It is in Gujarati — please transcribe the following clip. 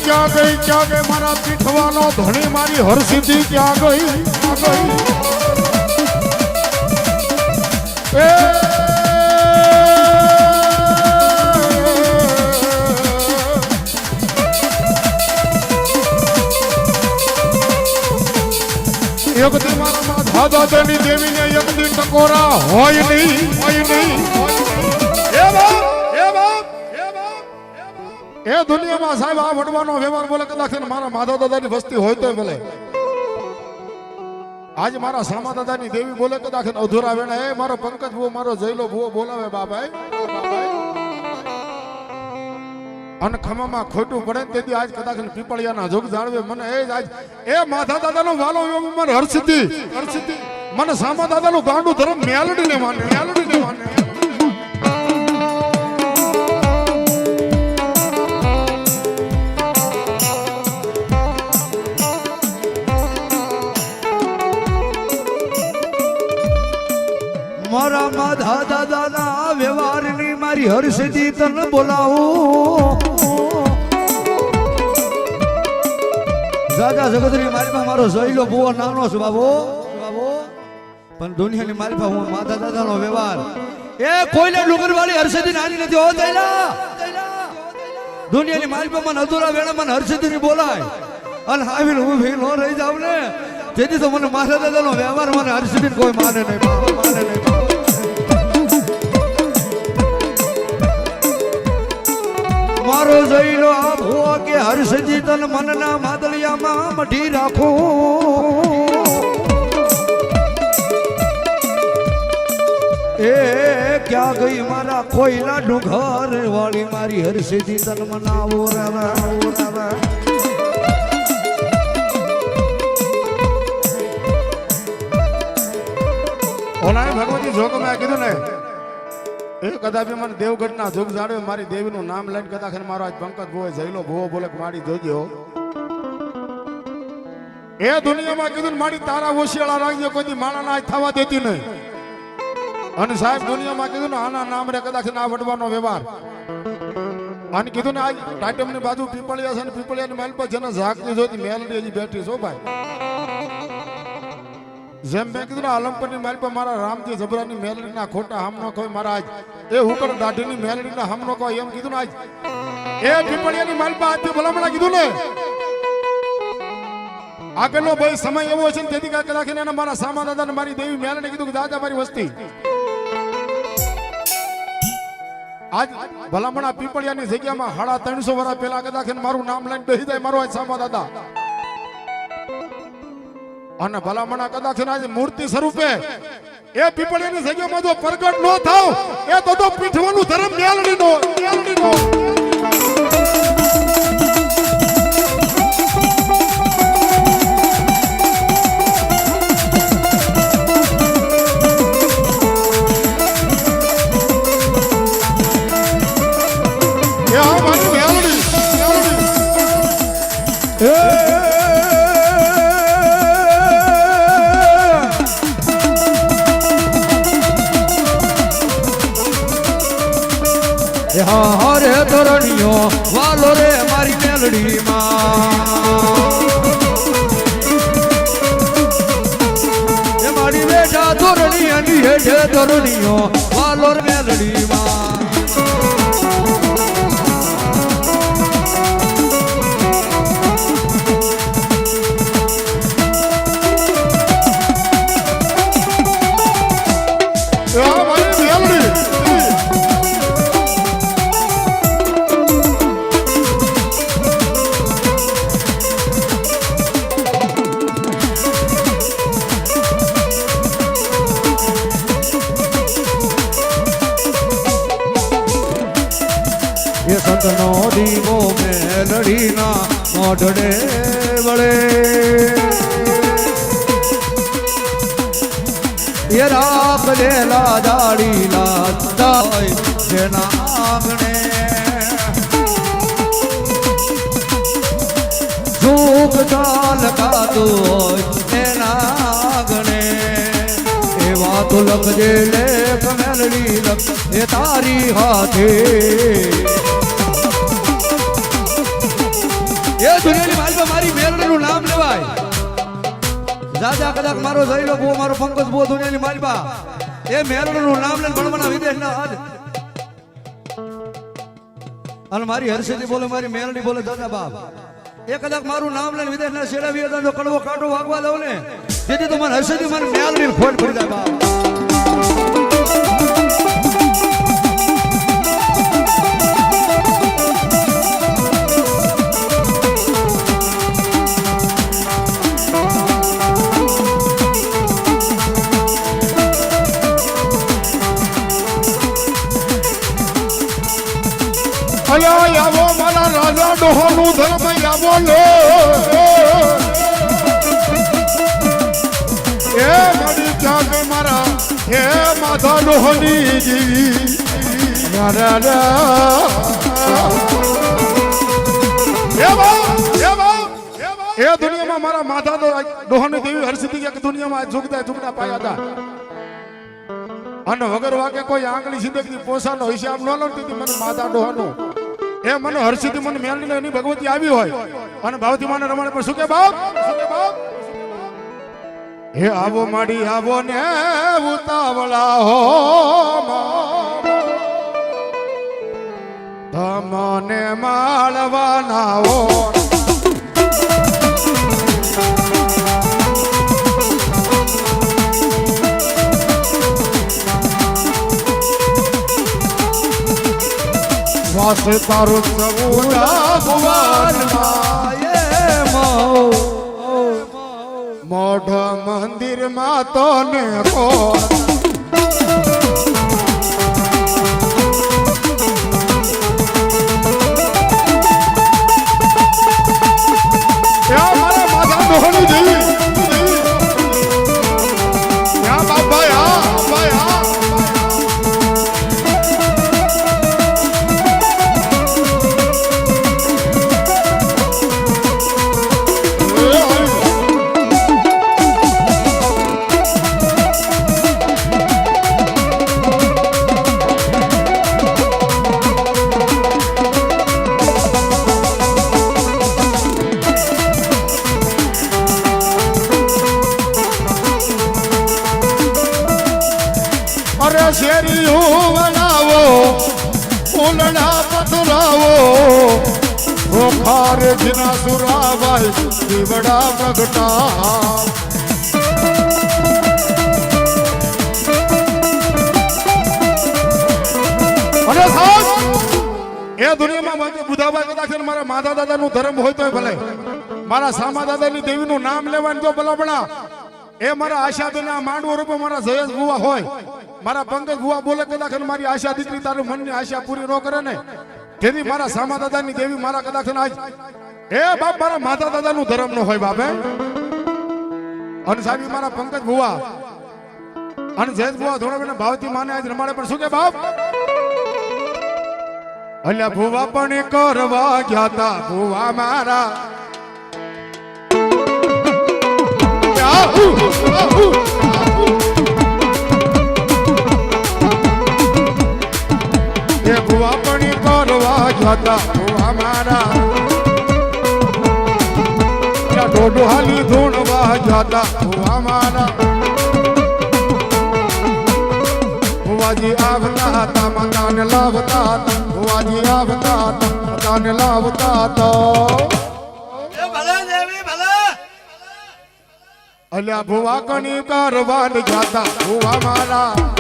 ક્યાં ગઈ મારા પીઠવાનો ધણી મારી હરસિદ્ધિ ક્યાં ગઈ એ એક દી મારા દાદાની દેવીને એક દી ટકોરા હોય નહીં એ દુનિયામાં સાહેબ આ વડવાનો વ્યવહાર બોલે કદાચ મારા માધવ દાદાની વસ્તી હોય તો ભલે આજ મારા સામા દાદાની દેવી બોલે કદાચ અધૂરા વેણા એ મારો પંકજ ભુવો મારો જયલો ભુવો બોલાવે બાબા અને ખમામાં ખોટું પડે તેથી આજ કદાચ પીપળિયાના જોગ જાણવે મને એ આજ એ માધા દાદાનો વાલો મને હરસિદ્ધિ મને સામા દાદાનું ગાંડું ધર્મ મેલડીને માને મારા માધા દાદાના વ્યવહારની મારી હરસિદ્ધિ તને બોલાવું દાદા જગતની માલમાં મારો જયલો બહુ નાનો છે બાબો પણ દુનિયાની માલમાં હું માધા દાદાનો વ્યવહાર એ કોઈને ડુંગરવાળી હરસિદ્ધિ નાની નથી હો દઈલા દુનિયાની માલમાં મને અધૂરા વેળા મને હરસિદ્ધિની બોલાય અને આવીને હું ભી ન રહી જાવ ને તેથી તો મને માધા દાદાનો વ્યવહાર મને હરસિદ્ધિ કોઈ માને નહીં મારો જઈલો આ ભુવો કે હરસિદ્ધિ તન મનના માદળિયામાં મઢી રાખું એ ક્યાં ગઈ મારા કોઈલા ડુંગર વાળી મારી હરસિદ્ધિ તન મનાવો ઓલાને ભગવતી જોગ મેં કીધું ને એ કદાપી મને દેવગઢના જોગ જાડવે મારી દેવીનું નામ લઈને કદાચ મારો આજ પંકજ ભુવો જયલો ભુવો બોલે મારી જોજો એ દુનિયામાં કીધું મારી તારા ઓશિયાળા રાખજો કોઈ માણાના આજ થવા દેતી નહીં અને સાહેબ દુનિયામાં કીધું ને આના નામ રે કદાચ ના વડવાનો વ્યવહાર અને કીધું ને આજ ટાઈટમની બાજુ પીપળિયા છે ને પીપળિયાની મેલ પર જેને ઝાકતી જોતી મેલડી હજી બેઠી છો ભાઈ જેમ મેં કીધું આલમપુરની મેલ પર મારા રામજી જબરાની મેલડીના ખોટા હમનો કોઈ મારા આજ એ હુકર દાઢીની મેલડીના હમનો કોઈ એમ કીધું ને આજ એ પીપળિયાની મેલ પર આજથી ભલામણા કીધું ને આગળનો ભાઈ સમય એવો છે ને તેથી કદાચ એને મારા સામા દાદાને મારી દેવી મેલડી કીધું કે દાદા મારી વસ્તી આજ ભલામણા પીપળિયાની જગ્યામાં 350 વર્ષ પહેલા કદાચ મારું નામ લઈને બેસી જાય મારો આજ સામા દાદા અને ભલામણા કદાચ આજે મૂર્તિ સ્વરૂપે એ પીપળિયાની જગ્યામાં જો પ્રગટ ન થાવ એ તો પીઠવાનું ધર્મ મેલડીનો હરે ધરણીઓ વાલો રે મારી મેલડીમાં મારી બેઠા ધોરણી અને હેઠે ધરણીઓ વાલો રે મેલડીમાં સંતનો દીવો મેલડીના મોઢડે વળે એ રાખેલા દાડી લાતા જેના આંગણે જોગ ચાલ કાતો એના આંગણે એવા તો લખજે લેખ મેલડી લખ એ તારી હાથે એ દુનિયાની માલમાં મારી મેરડીનું નામ લેવાય. દાદા કદાચ મારો જઈલો બહુ મારો પંકજ બહુ દુનિયાની માલમાં એ મેરડીનું નામ લઈને ભણવાના વિદેશના હાથ. અને મારી હર્ષદી બોલે મારી મેરડી બોલે દાદા બાપ એ કદાચ મારું નામ લઈને વિદેશના શેડાવી હતા તો કડવો કાંટો વાગવા દઉં ને જેથી તો મને હર્ષદી મને મેરડી ખોટ પડી જાય બાપ. આવો મારા રાજા ડોહાનું ધર્મ આવો લો એ મારી ચાક મારા એ માથા ડોહની જીવી એ દુનિયામાં મારા માથા ડોહાની દેવી હર્ષિતી કે દુનિયામાં ઝુકતા પાયા હતા અને વગર વાગે કોઈ આંગળી સીધે પોસાનો હિસાબ ન લડતી મને માથા ડોહાનું એ મને હર્ષિતી મને મેળવીને એની ભગવતી આવી હોય અને ભાવતી માને રમાડે પણ શું કે બાપ હે આવો માડી આવો ને ઉતાવળા હો તમને માળવાના હો વાસે તારો સવુડા ભુવન મોઢ મંદિર માં તો ને કોણ મારા માથા ડોહની દેવી બાપા શેરીઓ બનાવો ઉલડા પથરાવો ઓખાર જીના સુરાવાય દીવડા પ્રગટા અને સાહેબ એ દુનિયામાં બુધાભાઈ કદાચ મારા માતા દાદાનું ધર્મ હોય તો ભલે મારા સામા દાદાની દેવીનું નામ લેવાનું તો ભલામણા એ મારા આશાબેના માંડવો રૂપે મારા જયેશ બુવા હોય મારા પંકજ બુવા બોલે કદાચ મારી આશા દીકરી તારું મનની આશા પૂરી ન કરે ને જેથી મારા સામા દાદાની દેવી મારા કદાચ આજ એ બાપ મારા માતા દાદાનું ધર્મ ન હોય બાપે અને સાહેબ મારા પંકજ બુવા અને જયેશ બુવા ધોળાબેન ભાવતી માને આજ રમાડે પણ શું કે બાપ અલ્યા ભુવા પણ કરવા ગયા તા ભુવા મારા એ ભુવા પણ કરવા જતા ભુવા મારા ડોડો હાલી ધૂણવા જતા ભુવા મારા ભુવાજી આવતા હતા મકાન લાવતા હતા ભુવાજી આવતા હતા મકાન લાવતા હતા અલ્યા ભુવા કણી કરવા જતા ભુવા મારા